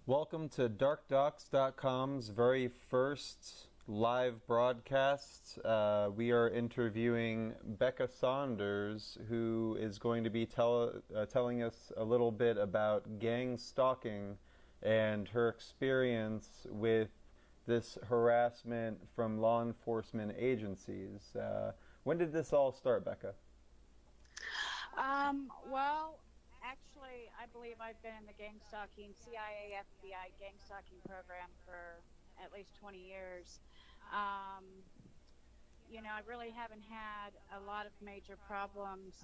Welcome to darkdocs.com's very first live broadcast. We are interviewing Bekka Saunders, who is going to be telling us a little bit about gang stalking and her experience with this harassment from law enforcement agencies. When did this all start, Bekka? Well, actually, I believe I've been in the Gangstalking, CIA, FBI Gangstalking program for at least 20 years. I really haven't had a lot of major problems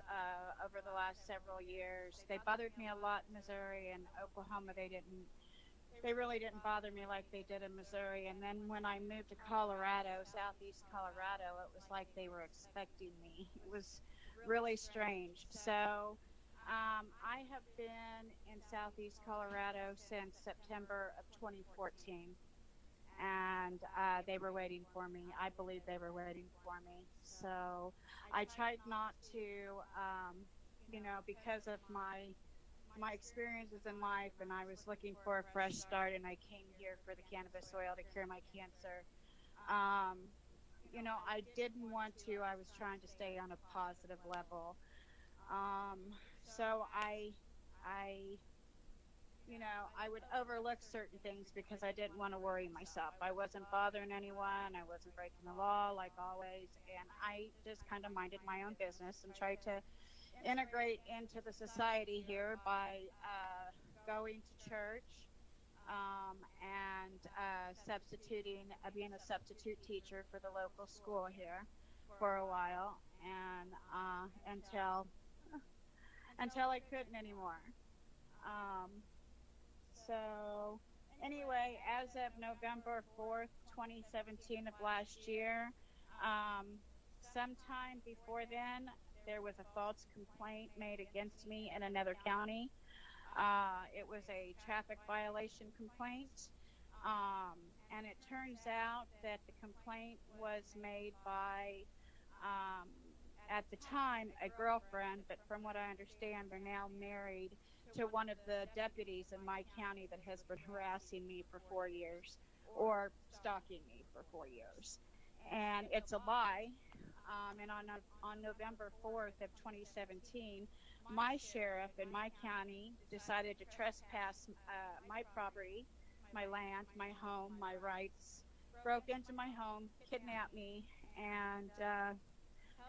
over the last several years. They bothered me a lot in Missouri and Oklahoma. They really didn't bother me like they did in Missouri. And then when I moved to Colorado, southeast Colorado, it was like they were expecting me. It was really strange. So I have been in southeast Colorado since September of 2014, and they were waiting for me. I believe they were waiting for me. So I tried not to, because of my experiences in life, and I was looking for a fresh start, and I came here for the cannabis oil to cure my cancer. I didn't want to. I was trying to stay on a positive level. So I would overlook certain things because I didn't want to worry myself. I wasn't bothering anyone. I wasn't breaking the law like always. And I just kind of minded my own business and tried to integrate into the society here by going to church and being a substitute teacher for the local school here for a while, and until I couldn't anymore. Um, so anyway, as of November 4th, 2017 of last year, um, sometime before then, there was a false complaint made against me in another county. It was a traffic violation complaint. And it turns out that the complaint was made by, um, at the time, a girlfriend, but from what I understand, they're now married to one of the deputies in my county that has been harassing me for 4 years or stalking me for 4 years. And it's a lie. And on November 4th of 2017, my sheriff in my county decided to trespass my property, my land, my home, my rights, broke into my home, kidnapped me, and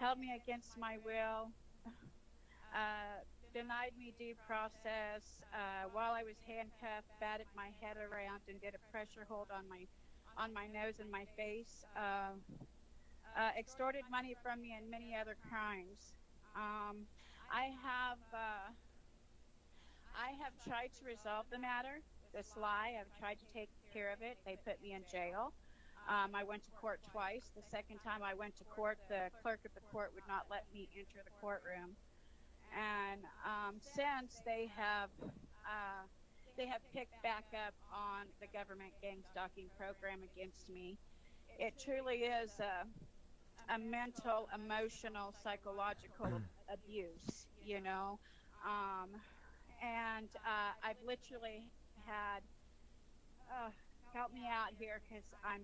held me against my will, uh, denied me due process while I was handcuffed, batted my head around, and did a pressure hold on my nose and my face, extorted money from me, and many other crimes. Um, I have I have tried to resolve the matter. This lie, I've tried to take care of it. They put me in jail. I went to court twice. The second time I went to court, the clerk of the court would not let me enter the courtroom. And since they have picked back up on the government gang stalking program against me. It truly is a mental, emotional, psychological abuse, um, and I've literally had uh, help me out here because I'm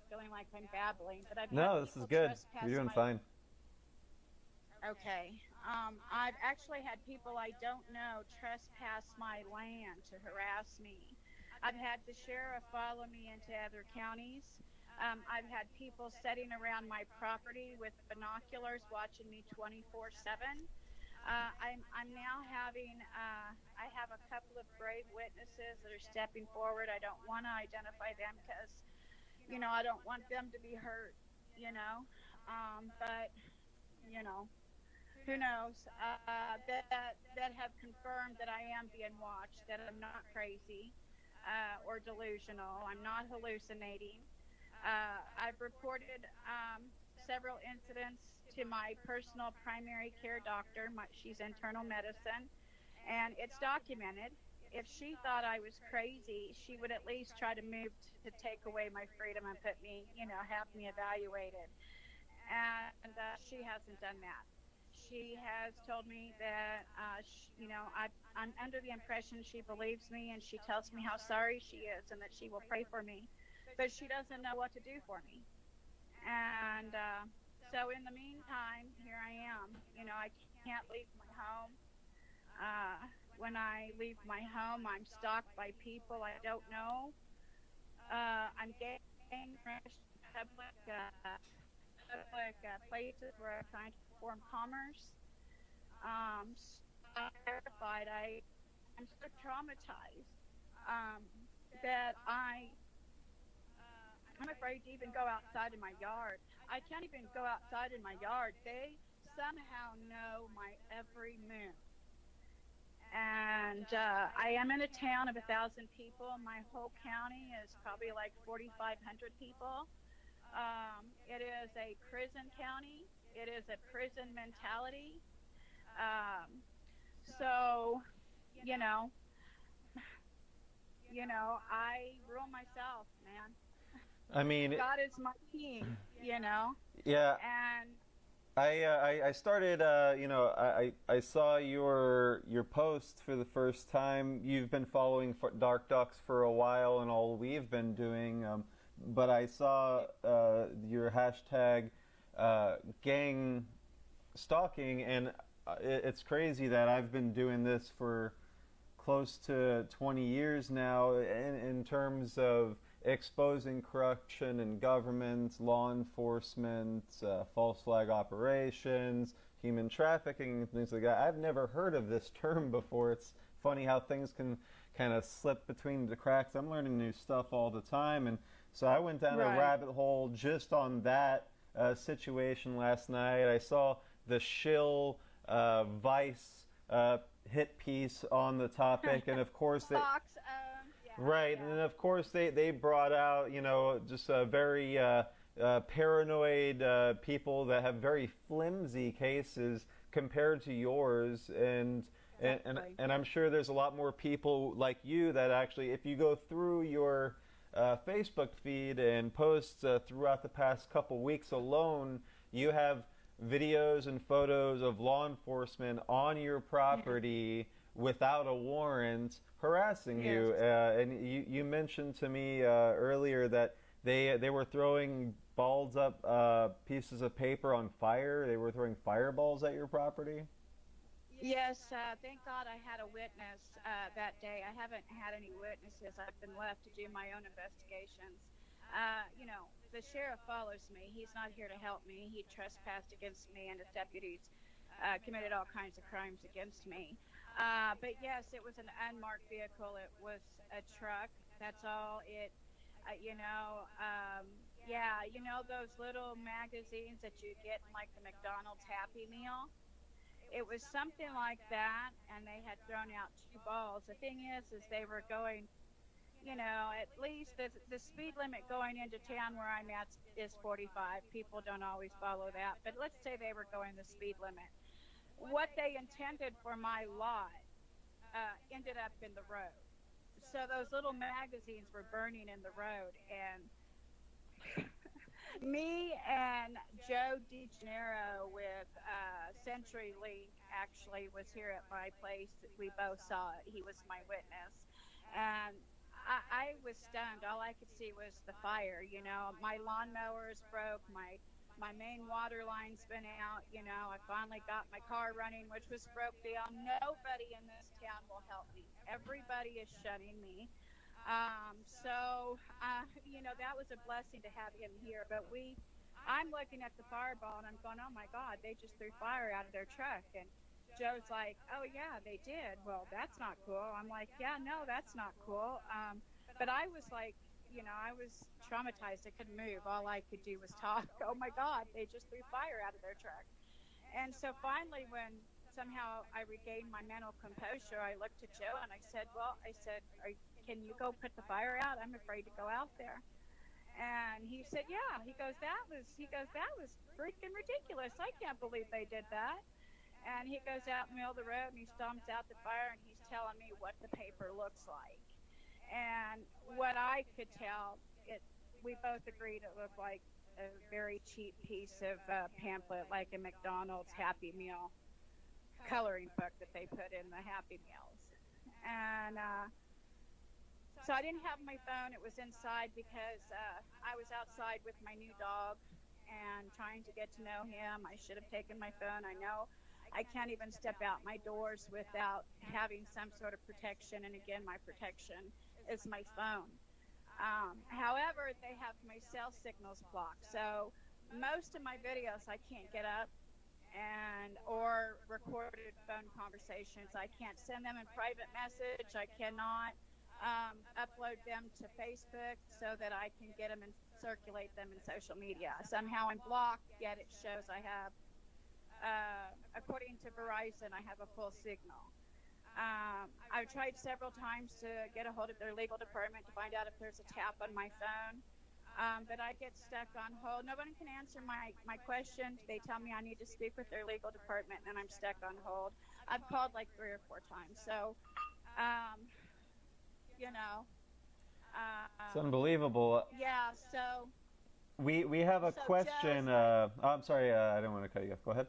feeling like I'm babbling, but I've had No, this is people good. trespass You're doing my. fine. Okay. I've actually had people I don't know trespass my land to harass me. I've had the sheriff follow me into other counties. I've had people sitting around my property with binoculars watching me 24/7. I'm now having, I have a couple of brave witnesses that are stepping forward. I don't want to identify them because, I don't want them to be hurt, you know. But, you know, who knows, that have confirmed that I am being watched, that I'm not crazy or delusional. I'm not hallucinating. I've reported several incidents to my personal primary care doctor. She's internal medicine, and it's documented. If she thought I was crazy, she would at least try to move to take away my freedom and put me, have me evaluated. And she hasn't done that. she has told me that, I'm under the impression she believes me, and she tells me how sorry she is and that she will pray for me, but she doesn't know what to do for me. And so in the meantime, here I am. I can't leave my home. When I leave my home, I'm stalked by people I don't know. I'm getting rushed in public places where I'm trying to perform commerce. So terrified. I'm so traumatized, um, that I'm afraid to even go outside in my yard. I can't even go outside in my yard. They somehow know my every move. And I am in a town of 1,000 people. My whole county is probably like 4,500 people. It is a prison county. It is a prison mentality. Um, so, you know, I rule myself, man. I mean, God is my king. yeah. And I started, I saw your post for the first time. You've been following Dark Ducks for a while and all we've been doing, but I saw your hashtag gang stalking, and it's crazy that I've been doing this for close to 20 years now in terms of exposing corruption in government, law enforcement, false flag operations, human trafficking, and things like that. I've never heard of this term before. It's funny how things can kind of slip between the cracks. I'm learning new stuff all the time, and so I went down a right, rabbit hole just on that situation last night. I saw the shill Vice hit piece on the topic, and of course they Fox, right, yeah, and of course they brought out just a very paranoid people that have very flimsy cases compared to yours, exactly. and I'm sure there's a lot more people like you that actually, if you go through your Facebook feed and posts throughout the past couple weeks alone, you have videos and photos of law enforcement on your Yeah. property without a warrant harassing Yes. you. And you mentioned to me earlier that they were throwing balled up pieces of paper on fire. They were throwing fireballs at your property. Yes, thank God I had a witness that day. I haven't had any witnesses. I've been left to do my own investigations. The sheriff follows me. He's not here to help me. He trespassed against me, and his deputies committed all kinds of crimes against me. But yes, it was an unmarked vehicle. It was a truck. That's all it, yeah, those little magazines that you get in like the McDonald's Happy Meal. It was something like that, and they had thrown out two balls. The thing is they were going, at least the speed limit going into town where I'm at is 45. People don't always follow that, but let's say they were going the speed limit. What they intended for my lot ended up in the road. So those little magazines were burning in the road, and me and Joe DeGenero with CenturyLink actually was here at my place. We both saw it. He was my witness, and I was stunned. All I could see was the fire. My lawnmower is broke. My main water line's been out. I finally got my car running, which was broke down. Nobody in this town will help me. Everybody is shunning me. That was a blessing to have him here. But I'm looking at the fireball and I'm going, oh my God, they just threw fire out of their truck. And Joe's like, oh yeah, they did. Well, that's not cool. I'm like, yeah, no, that's not cool. But I was like, I was traumatized. I couldn't move. All I could do was talk. Oh my God, they just threw fire out of their truck. And so finally, when somehow I regained my mental composure, I looked at Joe and I said, can you go put the fire out? I'm afraid to go out there. And he said, yeah. He goes, that was freaking ridiculous. I can't believe they did that. And he goes out in the middle of the road and he stomps out the fire and he's telling me what the paper looks like. And what I could tell, we both agreed it looked like a very cheap piece of pamphlet, like a McDonald's Happy Meal coloring book that they put in the Happy Meals. And so I didn't have my phone. It was inside because I was outside with my new dog and trying to get to know him. I should have taken my phone. I know I can't even step out my doors without having some sort of protection. And again, my protection is my phone. However, they have my cell signals blocked. So most of my videos I can't get up and or recorded phone conversations. I can't send them in private message. I cannot upload them to Facebook so that I can get them and circulate them in social media. Somehow I'm blocked, yet it shows I have, according to Verizon, I have a full signal. I've tried several times to get a hold of their legal department to find out if there's a tap on my phone, but I get stuck on hold. No one can answer my questions. They tell me I need to speak with their legal department, and I'm stuck on hold. I've called like 3 or 4 times. So, you know. It's unbelievable. Yeah, so. We have a question. I'm sorry, I didn't want to cut you off. Go ahead.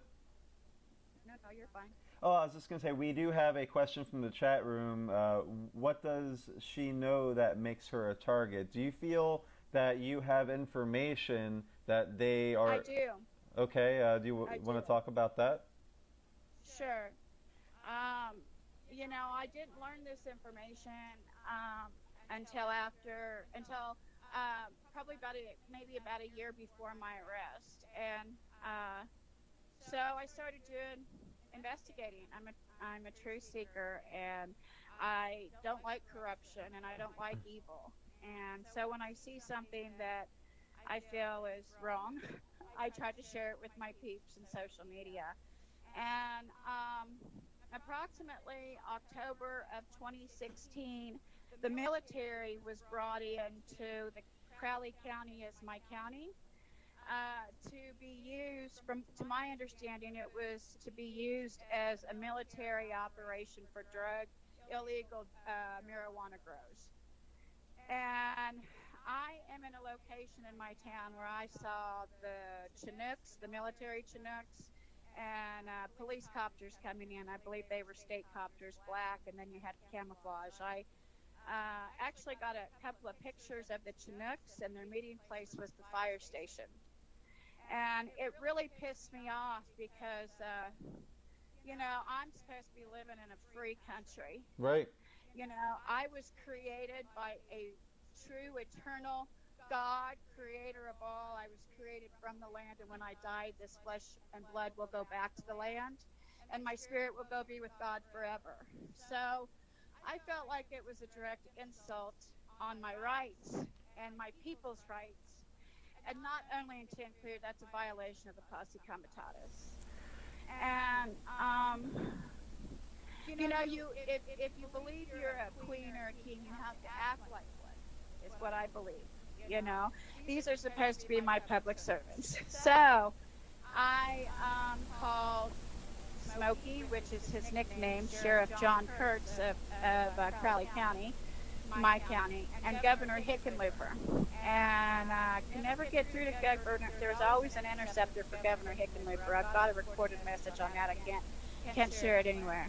No, you're fine. Oh, I was just going to say, we do have a question from the chat room. What does she know that makes her a target? Do you feel that you have information that they are... I do. Okay, do you want to talk about that? Sure. You know, I didn't learn this information until probably maybe about a year before my arrest. And so I started doing investigating. I'm a truth seeker, and I don't like corruption, and I don't like evil. And so when I see something that I feel is wrong, I try to share it with my peeps in social media. And approximately October of 2016, the military was brought into the Crowley County as my county. To be used, to my understanding, it was to be used as a military operation for illegal marijuana grows. And I am in a location in my town where I saw the Chinooks, the military Chinooks, and police copters coming in. I believe they were state copters, black, and then you had camouflage. I actually got a couple of pictures of the Chinooks, and their meeting place was the fire station. And it really pissed me off because, you know, I'm supposed to be living in a free country. Right. You know, I was created by a true, eternal God, creator of all. I was created from the land, and when I die, this flesh and blood will go back to the land, and my spirit will go be with God forever. So I felt like it was a direct insult on my rights and my people's rights. And not only in Clear, that's a violation of the Posse Comitatus. And, you know, if you believe you're a queen or a king, you have to act like one, is what I believe. You know, these are supposed to be my public servants. So I called Smokey, which is his nickname, Sheriff John Kurtz of Crowley County, my county, and Governor Hickenlooper. And I can never get through to Governor. There's always an interceptor for Governor Hickenlooper. I've got a recorded message on that. I can't share it anywhere.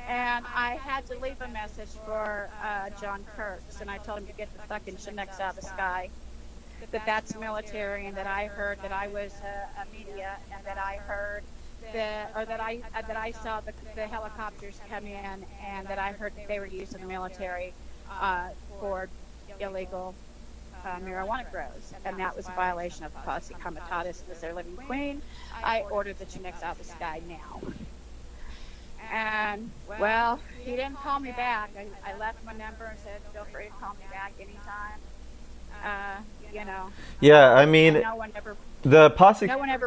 And I had to leave a message for John Kurtz, and I told him to get the fucking Chinooks out of the sky. That's military, and that I heard that I was a media, and that I heard that I saw the helicopters come in, and that I heard that they were using the military for illegal marijuana grows, and that was a violation of the Posse Comitatus as their living queen. I ordered the Chinooks out of the sky now. And, well, he didn't call me back. I left my number and said, feel free to call me back anytime. You know. Yeah, I mean, no one ever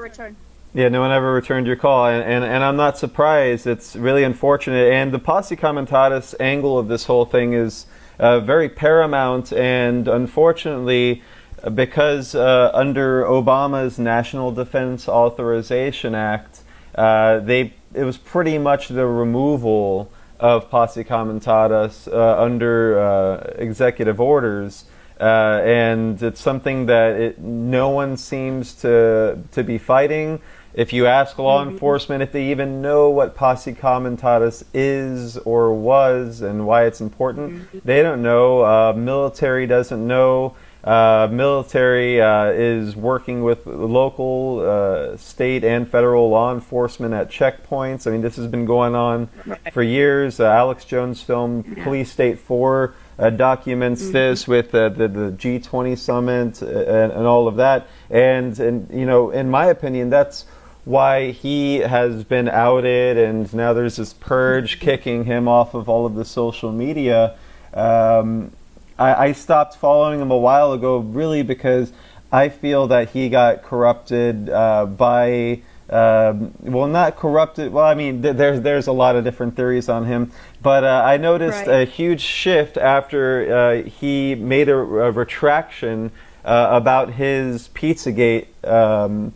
returned. Yeah, no one ever returned your call, and I'm not surprised. It's really unfortunate. And the Posse Comitatus angle of this whole thing is very paramount, and unfortunately, because under Obama's National Defense Authorization Act, it was pretty much the removal of Posse Comitatus under executive orders. and it's something that no one seems to be fighting. If you ask law enforcement if they even know what posse comitatus is or was and why it's important, they don't know. Military doesn't know. Military is working with local, state, and federal law enforcement at checkpoints. I mean, this has been going on for years. Alex Jones' film Police State 4 documents this with the G20 summit and all of that. And you know, in my opinion, that's why he has been outed, and now there's this purge kicking him off of all of the social media. I stopped following him a while ago, really, because I feel that he got corrupted by, well, not corrupted. Well, I mean, there's a lot of different theories on him, but I noticed a huge shift after he made a retraction about his Pizzagate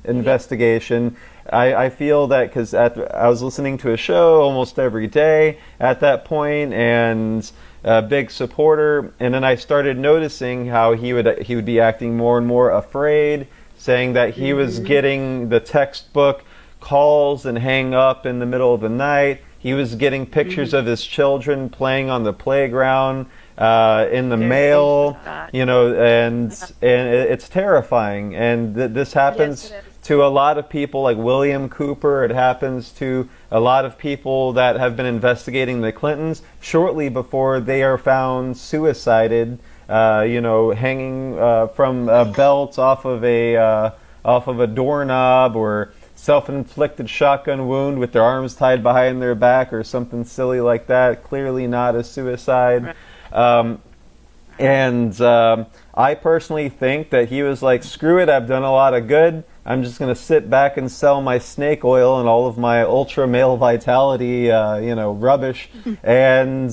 investigation. I feel that because I was listening to a show almost every day at that point, and a big supporter, and then I started noticing how he would be acting more and more afraid, saying that he was getting the textbook calls and hang up in the middle of the night. He was getting pictures of his children playing on the playground in the mail, you know, and it's terrifying. And this happens to a lot of people like William Cooper. It happens to a lot of people that have been investigating the Clintons shortly before they are found suicided, you know, hanging from a belt off of a doorknob, or self-inflicted shotgun wound with their arms tied behind their back, or something silly like that. Clearly not a suicide. I personally think that he was like, screw it, I've done a lot of good. I'm just going to sit back and sell my snake oil and all of my ultra male vitality, you know, rubbish. And,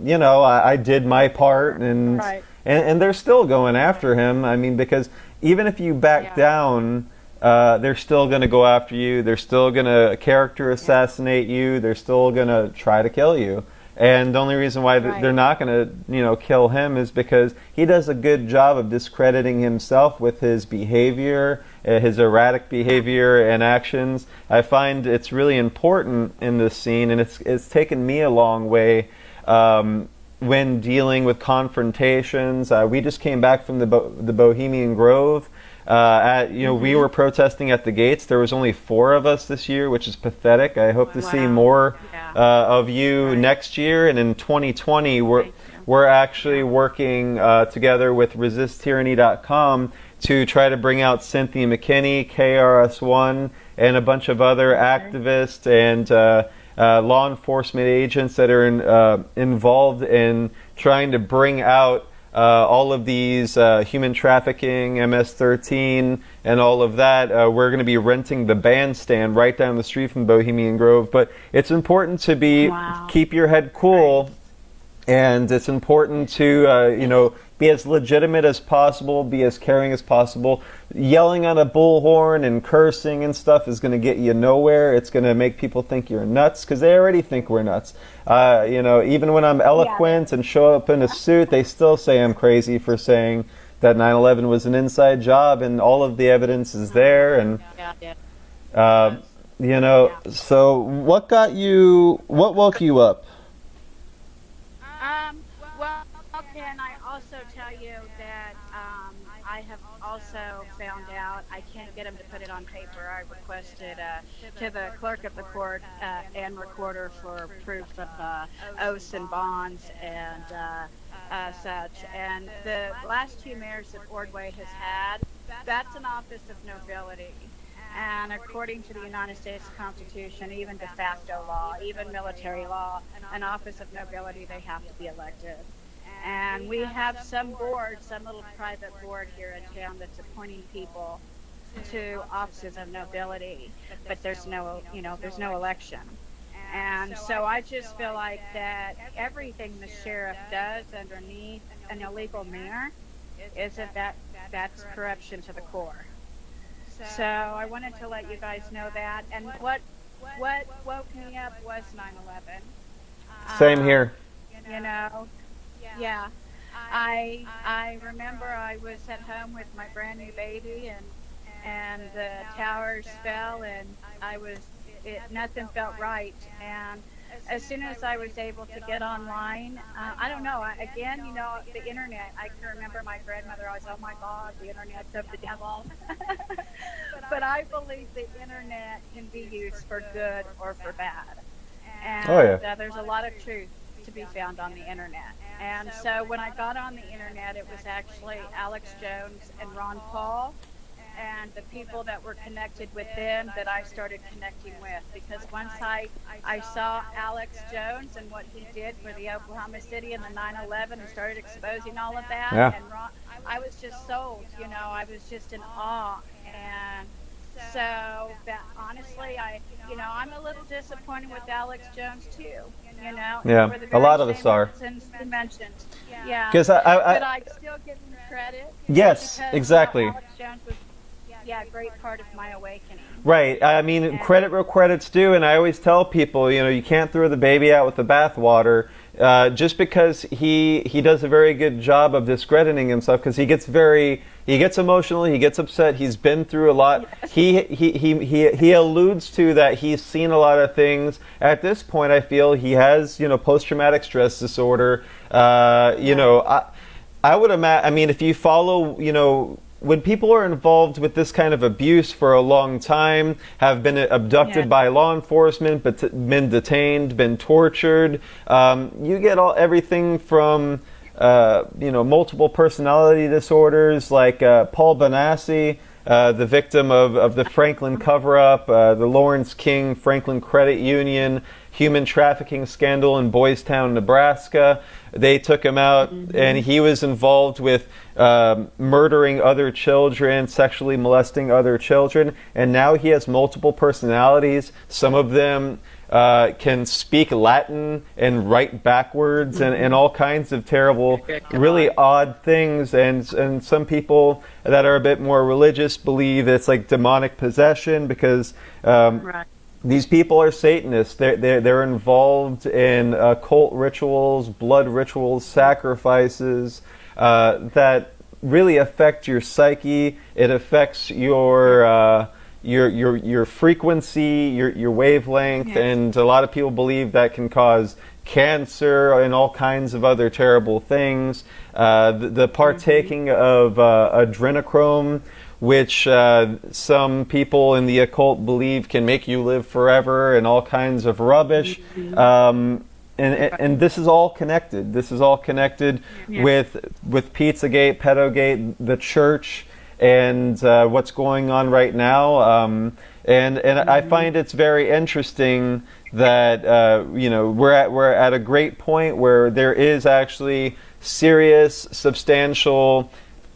you know, I did my part, and they're still going after him. I mean, because even if you back down, they're still going to go after you. They're still going to character assassinate you. They're still going to try to kill you. And the only reason why they're not going to, you know, kill him is because he does a good job of discrediting himself with his behavior, his erratic behavior and actions. I find it's really important in this scene, and it's taken me a long way when dealing with confrontations. We just came back from the Bohemian Grove. We were protesting at the gates. There was only 4 of us this year, which is pathetic. I hope to see more of you next year. And in 2020, we're actually working together with ResistTyranny.com to try to bring out Cynthia McKinney, KRS-One, and a bunch of other activists and law enforcement agents that are involved in trying to bring out all of these human trafficking, MS-13, and all of that. We're going to be renting the bandstand right down the street from Bohemian Grove. But it's important to keep your head cool, and it's important to, be as legitimate as possible, be as caring as possible. Yelling on a bullhorn and cursing and stuff is going to get you nowhere. It's going to make people think you're nuts, because they already think we're nuts. Even when I'm eloquent and show up in a suit, they still say I'm crazy for saying that 9/11 was an inside job, and all of the evidence is there. And so what woke you up? Well, can I also tell you that I have also found out I can't get him to put it on paper. I requested to the clerk of the court and recorder for proof of oaths and bonds and such. And the last 2 mayors that Ordway has had, that's an office of nobility. And according to the United States Constitution, even de facto law, even military law, an office of nobility, they have to be elected. And we have some board, some little private board here in town that's appointing people to offices of nobility, but there's no election. And so I just feel like that everything the sheriff does underneath an illegal mayor that's corruption to the core. So I wanted to let you guys know that. And what woke me up was 9/11. Same here. Yeah. I remember I was at home with my brand new baby, and the towers fell, and nothing felt right. And as soon as I was able to get online, I don't know. Again, the internet. I can remember my grandmother always, "Oh my God, the internet's of the devil." But I believe the internet can be used for good or for bad, Oh yeah. and there's a lot of truth to be found on the internet. And so when I got on the internet, it was actually Alex Jones and Ron Paul and the people that were connected with them that I started connecting with, because once I saw Alex Jones and what he did for the Oklahoma City and the 9/11 and started exposing all of that, Yeah. and I was just sold. I was just in awe. And so, but honestly, I'm a little disappointed with Alex Jones too. Yeah. For the A very lot of us same are. reasons you mentioned. Yeah, Because but I still give him credit yes, because exactly. Alex Jones was, yeah, a great part of my awakening. Right. I mean, And credit where credit's due, and I always tell people, you can't throw the baby out with the bathwater. Just because he does a very good job of discrediting himself, because he gets emotional, he gets upset, he's been through a lot. yes, He alludes to that he's seen a lot of things. At this point, I feel he has post traumatic stress disorder. right, I would imagine. I mean, if you follow, when people are involved with this kind of abuse for a long time, have been yeah, abducted by law enforcement, but been detained, been tortured, you get everything from multiple personality disorders, like Paul Benassi, the victim of the Franklin cover-up, the Lawrence King Franklin Credit Union human trafficking scandal in Boys Town, Nebraska. They took him out, and he was involved with murdering other children, sexually molesting other children, and now he has multiple personalities. Some of them can speak Latin and write backwards, and all kinds of terrible, really odd things. And some people that are a bit more religious believe it's like demonic possession, because right, these people are Satanists. They're involved in occult rituals, blood rituals, sacrifices that really affect your psyche. It affects your frequency, your wavelength, yes, and a lot of people believe that can cause cancer and all kinds of other terrible things. The partaking of adrenochrome, which some people in the occult believe can make you live forever, and all kinds of rubbish. And this is all connected. This is all connected yeah, with Pizzagate, Pedogate, the church, and what's going on right now. And I find it's very interesting that we're at a great point where there is actually serious, substantial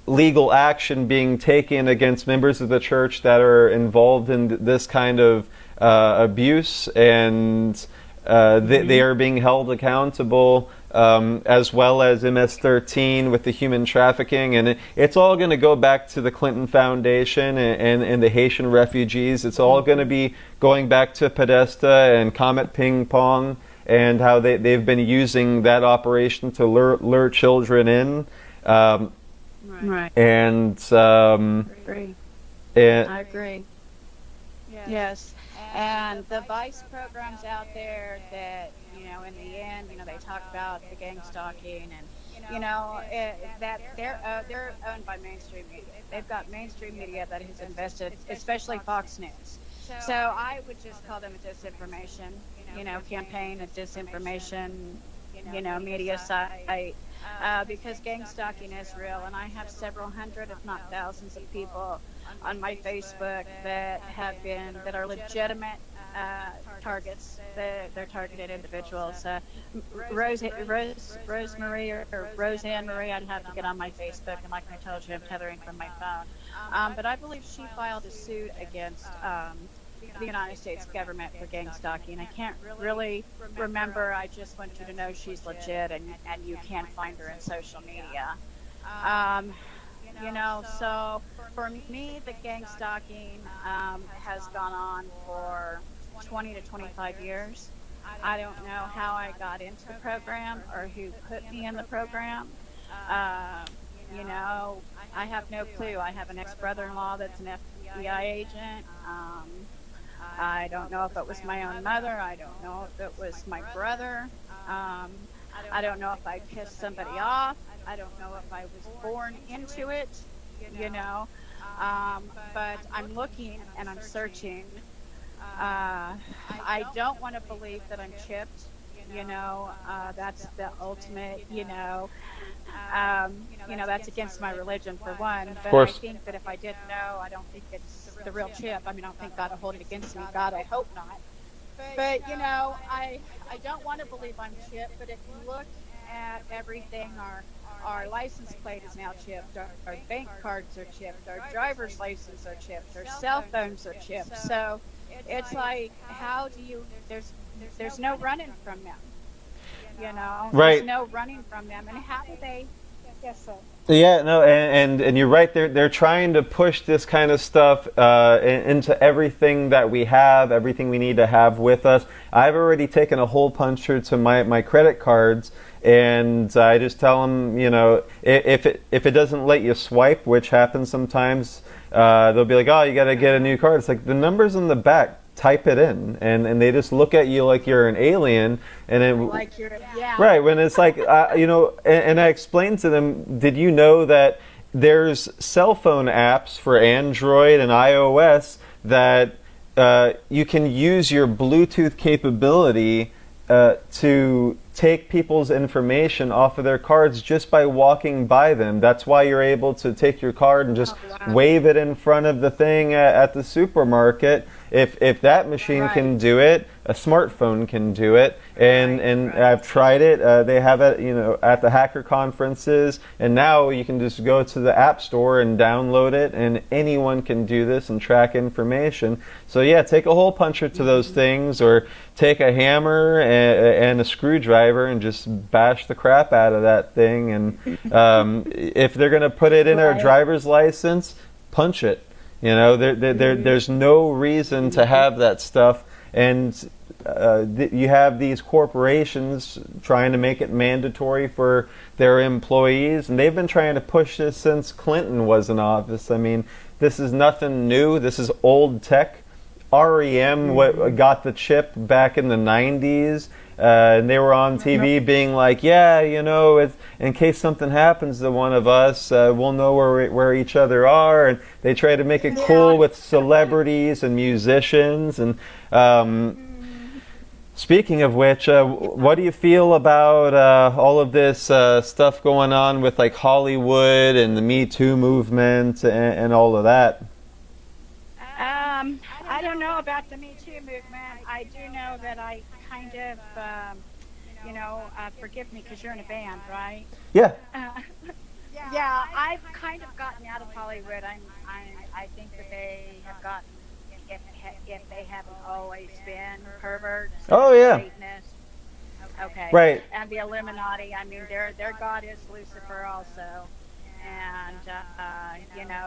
legal action being taken against members of the church that are involved in this kind of abuse, and they are being held accountable, as well as MS-13 with the human trafficking. And it's all going to go back to the Clinton Foundation and the Haitian refugees. It's all going to be going back to Podesta and Comet Ping Pong, and how they've been using that operation to lure children in. right. And Agree. and I agree. Yes. And the vice programs out there that, in the end, they talk about the gang stalking, and, that they're owned by mainstream media. They've got mainstream media that has invested, especially Fox News. So I would just call them a disinformation, campaign, a disinformation, media site, because gang stalking is real. And I have several hundred, if not thousands, of people on my Facebook that are legitimate targets. They're targeted individuals. Rosemary or Roseanne Marie, I'd have to get on my Facebook, and like I told you, I'm tethering from my phone. But I believe she filed a suit against the United States government for gang stalking. I can't really remember. I just want you to know she's legit, and you can find her in social media. So for me, the gang stalking has gone on for 20 to 25 years. I don't know how I got into the program or who put me in the program. Uh, you know, I have no clue. I have an ex brother in law that's an FBI agent. I don't know if it was my own mother. I don't know if it was my brother. Um, I don't know if I pissed somebody off. I don't know if I was born into it, you know. But I'm looking and I'm searching. I don't want to believe that I'm chipped. That's the ultimate, that's against my religion for one. Of But I course. think that if I didn't know, I don't think it's the real chip. I mean, I don't think God will hold it against me. God, I hope not. But I don't want to believe I'm chipped. But if you look at everything, our license plate is now chipped. Our bank cards are chipped. Our driver's license are chipped. Our cell phones are chipped. So it's like, how do you? There's no running from them. There's Right. no running from them. And how do they? Yes, sir. Yeah, no, and you're right. They're trying to push this kind of stuff into everything that we have, everything we need to have with us. I've already taken a hole puncher to my credit cards, and I just tell them, if it doesn't let you swipe, which happens sometimes, they'll be like, oh, you got to get a new card. It's like the number's in the back. Type it in, and they just look at you like you're an alien, and it Like yeah. right when it's like and I explained to them, did you know that there's cell phone apps for Android and iOS that you can use your Bluetooth capability to take people's information off of their cards just by walking by them. That's why you're able to take your card and just wave it in front of the thing at the supermarket. If that machine can do it, a smartphone can do it. And I've tried it. They have it, at the hacker conferences. And now you can just go to the App Store and download it, and anyone can do this and track information. So yeah, take a hole puncher to those things, or take a hammer and a screwdriver and just bash the crap out of that thing. And if they're going to put it in our driver's license, punch it. There's no reason to have that stuff. And you have these corporations trying to make it mandatory for their employees, and they've been trying to push this since Clinton was in office. I mean, this is nothing new. This is old tech. REM got the chip back in the 90s, and they were on TV being like, yeah, in case something happens to one of us, we'll know where each other are. And they try to make it cool with celebrities and musicians. And speaking of which, what do you feel about all of this stuff going on with like Hollywood and the Me Too movement and all of that? I don't know about the Me Too movement. I do know that I kind of, forgive me because you're in a band, right? Yeah. Yeah, I've kind of gotten out of Hollywood. I think that they have gotten, if they haven't always been perverts. Oh yeah. Satanist. Okay. Right. And the Illuminati. I mean, their god is Lucifer also. And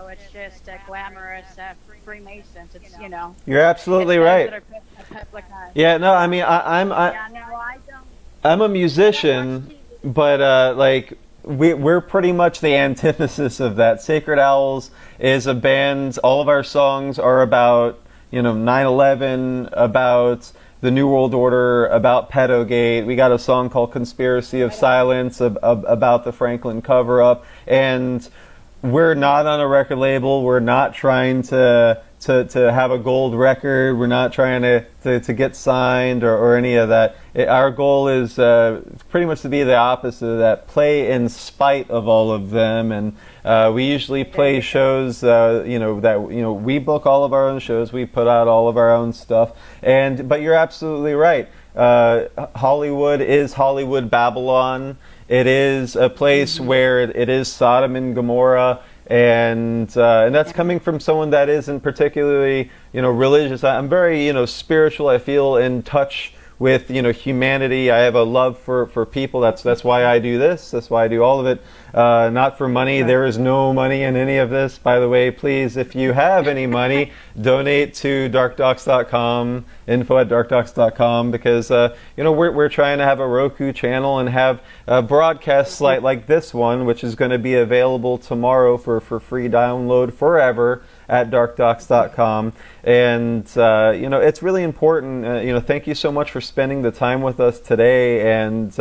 it's just a glamorous Freemasons. It's You're absolutely right. Yeah, no, I mean, I'm a musician, but we're pretty much the antithesis of that. Sacred Owls is a band. All of our songs are about 9/11, about the New World Order, about Pedogate. We got a song called Conspiracy of Silence about the Franklin cover-up. And we're not on a record label. We're not trying to have a gold record. We're not trying to get signed or any of that. Our goal is pretty much to be the opposite of that. Play in spite of all of them. And we usually play shows, we book all of our own shows. We put out all of our own stuff. But you're absolutely right. Hollywood is Hollywood Babylon. It is a place where it is Sodom and Gomorrah, and that's coming from someone that isn't particularly religious. I'm very spiritual. I feel in touch with humanity. I have a love for people. That's why I do this. That's why I do all of it. Not for money. There is no money in any of this. By the way, please, if you have any money, donate to darkdocs.com, info@darkdocs.com, because we're trying to have a Roku channel and have broadcasts like this one, which is going to be available tomorrow for free download forever at darkdocs.com. And it's really important. Thank you so much for spending the time with us today, and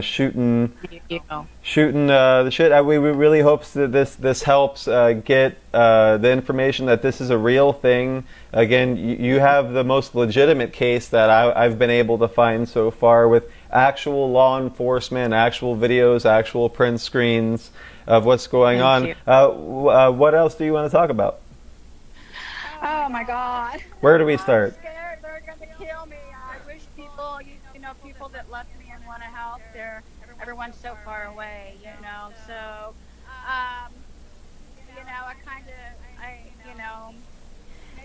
shooting the shit. We really hope that this helps get the information that this is a real thing. Again, you have the most legitimate case that I've been able to find so far, with actual law enforcement, actual videos, actual print screens of what's going on. What else do you want to talk about? Oh my God. Where do we start? I'm scared they're going to kill me. I wish people, people that left me and want to help, everyone's so far away, So,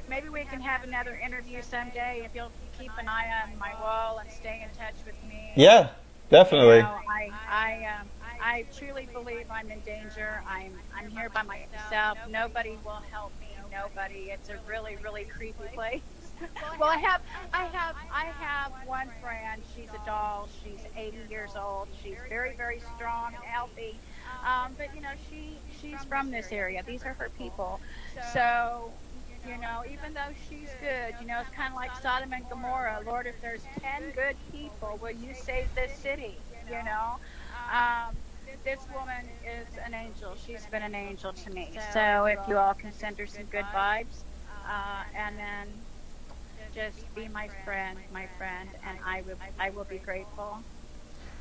maybe we can have another interview someday if you'll keep an eye on my wall and stay in touch with me. Yeah, definitely. I truly believe I'm in danger. I'm here by myself. Nobody will help me. Nobody. It's a really, really creepy place. Well, I have one friend. She's a doll. She's 80 years old. She's very, very strong and healthy. But she's from this area. These are her people. So, even though she's good, it's kind of like Sodom and Gomorrah. Lord, if there's 10 good people, will you save this city? This woman is an angel. She's been an angel to me. So if you all can send her some good vibes, and then just be my friend, and I will be grateful.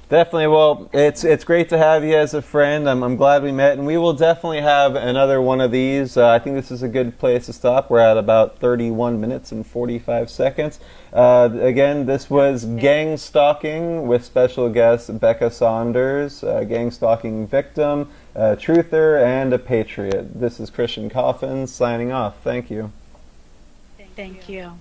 Definitely. Well, it's great to have you as a friend. I'm glad we met, and we will definitely have another one of these. I think this is a good place to stop. We're at about 31 minutes and 45 seconds. Again, this was Gangstalking with special guest Bekka Saunders, gangstalking victim, truther, and a patriot. This is Christian Coffin signing off. Thank you. Thank you.